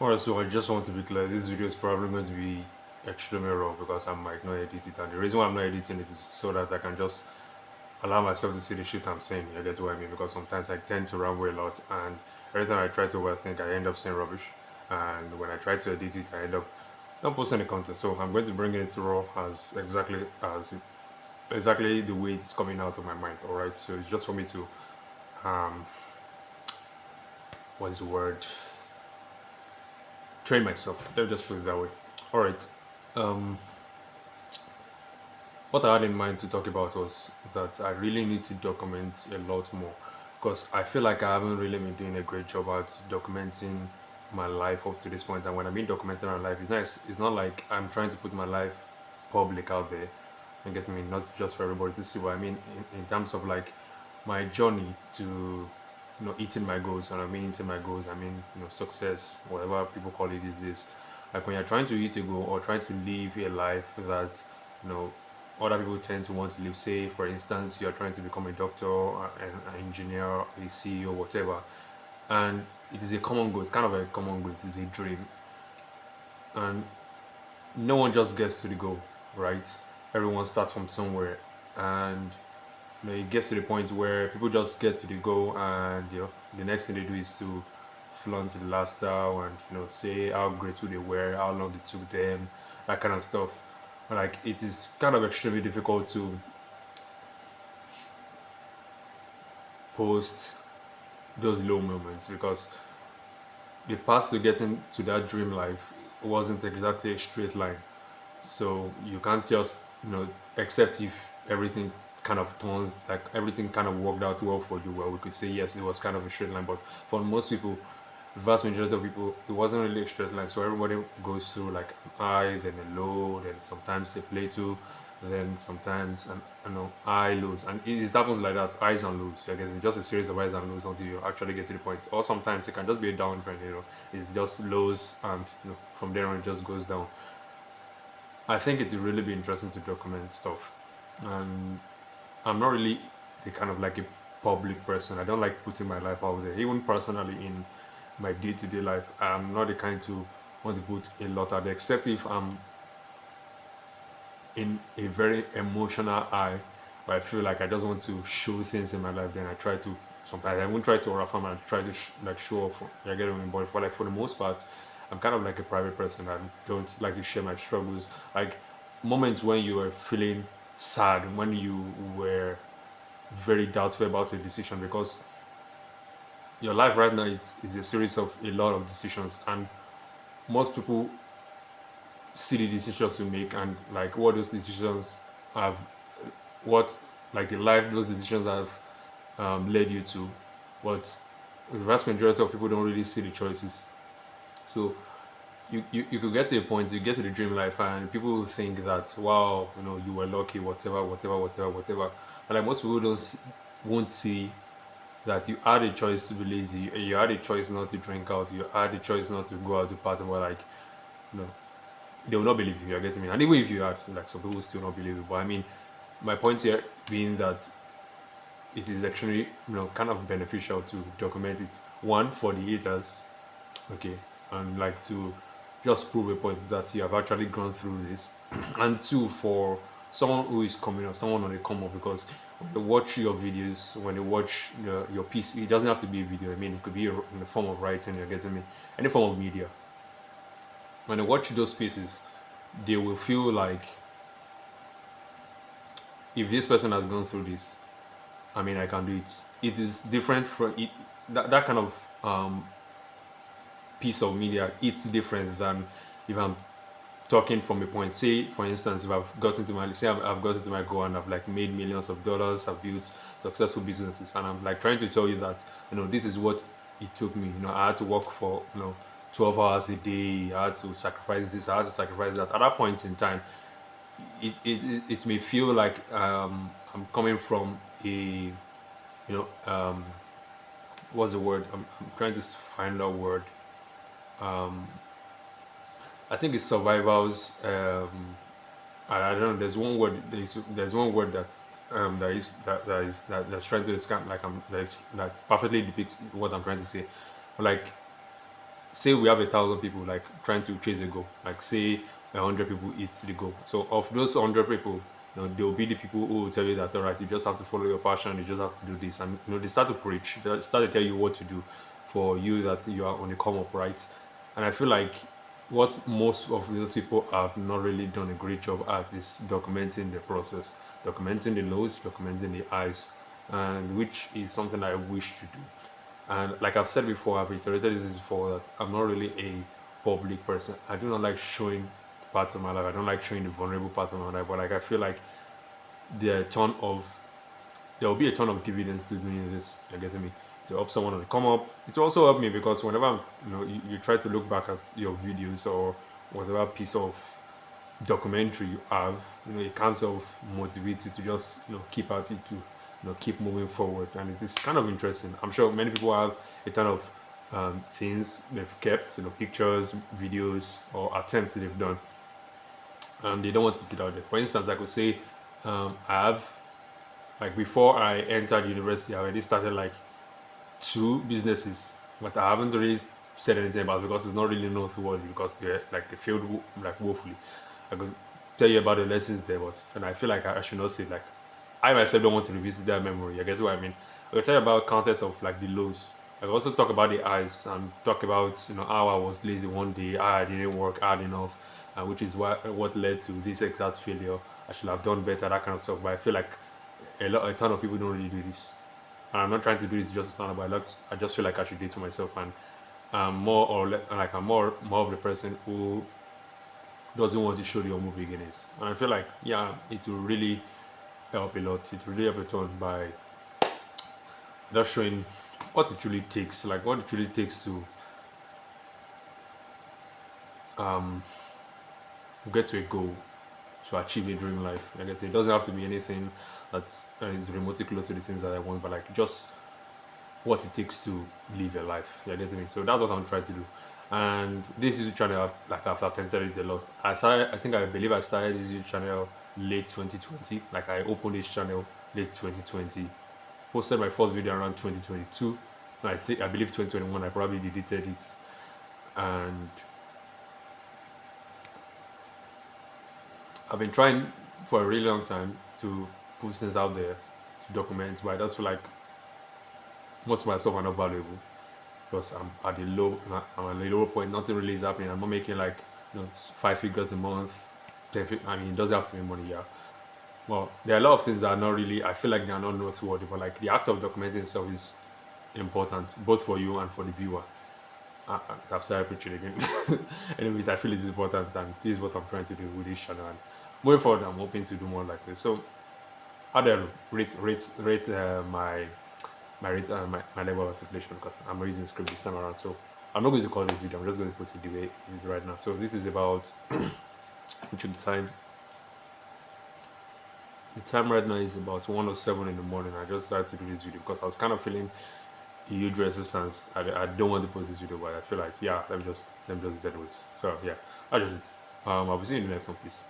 Alright, so I just want to be clear. This video is probably going to be extremely raw because I might not edit it, and the reason why I'm not editing it is so that I can just allow myself to see the shit I'm saying. You get what I mean? Because sometimes I tend to ramble a lot, and every time I try to overthink, I end up saying rubbish. And when I try to edit it, I end up not posting the content. So I'm going to bring it raw exactly the way it's coming out of my mind. All right. So it's just for me to um, what's the word? Train myself. Let me just put it that way. All right. Um, what I had in mind to talk about was that I really need to document a lot more because I feel like I haven't really been doing a great job at documenting my life up to this point. And when I mean documenting my life, it's not like I'm trying to put my life public out there and get me not just for everybody to see what I mean in terms of like my journey to eating my goals. And I mean eating my goals, I mean success, whatever people call it these days. Like when you're trying to eat a goal or trying to live a life that you know other people tend to want to live. Say, for instance, you're trying to become a doctor, an engineer, a CEO, whatever, and it is a common goal. It's kind of a common goal. It is a dream, and no one just gets to the goal, right? Everyone starts from somewhere, and it gets to the point where people just get to the goal, and the next thing they do is to flaunt the lifestyle and say how grateful they were, how long it took them, that kind of stuff. Like it is kind of extremely difficult to post those low moments because the path to getting to that dream life wasn't exactly a straight line. So you can't just accept if everything kind of turns like everything kind of worked out well for you. Well, we could say yes, it was kind of a straight line, but for most people, the vast majority of people, it wasn't really a straight line. So everybody goes through like an high, then a low, then sometimes a plateau, then sometimes an high lows, and it happens like that, highs and lows. You're getting just a series of highs and lows until you actually get to the point. Or sometimes it can just be a downtrend. It's just lows, and from there on it just goes down. I think it would really be interesting to document stuff, and I'm not really the kind of like a public person. I don't like putting my life out there, even personally in my day-to-day life. I'm not the kind to want to put a lot out there, except if I'm in a very emotional high, where I feel like I just want to show things in my life. Then I try to sometimes I won't try to overcome and try to like show off. I get on board, but like for the most part, I'm kind of like a private person. I don't like to share my struggles. Like moments when you were feeling sad, when you were very doubtful about a decision, because your life right now is a series of a lot of decisions, and most people see the decisions you make and like what those decisions have, what like the life those decisions have led you to. But the vast majority of people don't really see the choices. So you could get to a point, you get to the dream life, and people will think that wow, you were lucky, whatever, whatever, whatever, whatever. But like most people won't see that you had a choice to be lazy, you had a choice not to drink out, you had a choice not to go out to party, but like you know they will not believe you. You're getting me, and even if you had, like some people will still not believe you. But I mean, my point here being that it is actually kind of beneficial to document it. One, for the haters, okay, and like to just prove a point that you have actually gone through this, and two, for someone who is coming up, someone on the come up, because when they watch your videos, when they watch your piece, it doesn't have to be a video. I mean, it could be in the form of writing. You're getting me, any form of media. When they watch those pieces, they will feel like if this person has gone through this, I mean, I can do it. It is different from it. That kind of piece of media. It's different than if I'm talking from a point. Say, for instance, if I've gotten to my goal and I've like made millions of dollars, I've built successful businesses, and I'm like trying to tell you that this is what it took me. I had to work for 12 hours a day. I had to sacrifice this. I had to sacrifice that. At that point in time, it may feel like I'm coming from a what's the word? I'm trying to find that word. I think it's survivals. I don't know. There's one word that's trying to describe like that perfectly depicts what I'm trying to say. Like say we have 1,000 people like trying to chase a goal, like say 100 people hit the goal. So of those 100 people, there will be the people who will tell you that all right, you just have to follow your passion, you just have to do this, and they start to preach, they start to tell you what to do for you that you are on the come up, right? And I feel like what most of those people have not really done a great job at is documenting the process, documenting the lows, documenting the highs, and which is something I wish to do. And like I've said before, I've reiterated this before, that I'm not really a public person. I do not like showing parts of my life. I don't like showing the vulnerable part of my life. But like I feel like there are a ton of there will be a ton of dividends to doing this. You're getting me? To help someone on the come up. It will also help me because whenever you try to look back at your videos or whatever piece of documentary you have, it kind of motivates you to just keep at it, to keep moving forward, and it is kind of interesting. I'm sure many people have a ton of things they've kept, pictures, videos, or attempts that they've done, and they don't want to put it out there. For instance, I could say I have, like, before I entered university, I already started like two businesses, but I haven't really said anything about it because it's not really noteworthy because they failed like woefully. I could tell you about the lessons there, but and I feel like I should not say, like, I myself don't want to revisit that memory. I guess what I mean. I will tell you about countless of like the lows. I will also talk about the highs and talk about how I was lazy one day, how I didn't work hard enough, which is what led to this exact failure. I should have done better, that kind of stuff. But I feel like a ton of people don't really do this. And I'm not trying to do this just to stand up, but I just feel like I should do it to myself. And more or less, like I'm more of the person who doesn't want to show the humble beginnings. And I feel like, yeah, it will really help a lot. It will really help a ton by just showing what it really takes, like what it really takes to um, get to a goal, to achieve a dream life. I guess it doesn't have to be anything that's is remotely close to the things that I want, but like just what it takes to live a life. You get me? So that's what I'm trying to do. And this YouTube channel, like I've attempted it a lot. I think I believe I started this YouTube channel late 2020. Like I opened this channel late 2020. Posted my first video around 2022. I believe 2021 I probably deleted it. And I've been trying for a really long time to put things out there, to document, but I just feel like most of my stuff are not valuable because I'm at the lower point. Nothing really is happening. I'm not making like 5 figures a month. I mean, it doesn't have to be money, yeah. Well, there are a lot of things that are not really. I feel like they are not noteworthy, but like the act of documenting itself is important both for you and for the viewer. I've started preaching again. Anyways, I feel it's important, and this is what I'm trying to do with this channel. And moving forward, I'm hoping to do more like this. So, how do I rate my level of articulation, because I'm reading script this time around. So I'm not going to call this video. I'm just going to post it the way it is right now. So this is about which the time. The time right now is about 1:07 in the morning. I just started to do this video because I was kind of feeling a huge resistance. I don't want to post this video, but I feel like, yeah, let me just do it anyways. So yeah, that's just it. I'll be seeing you in the next one, please.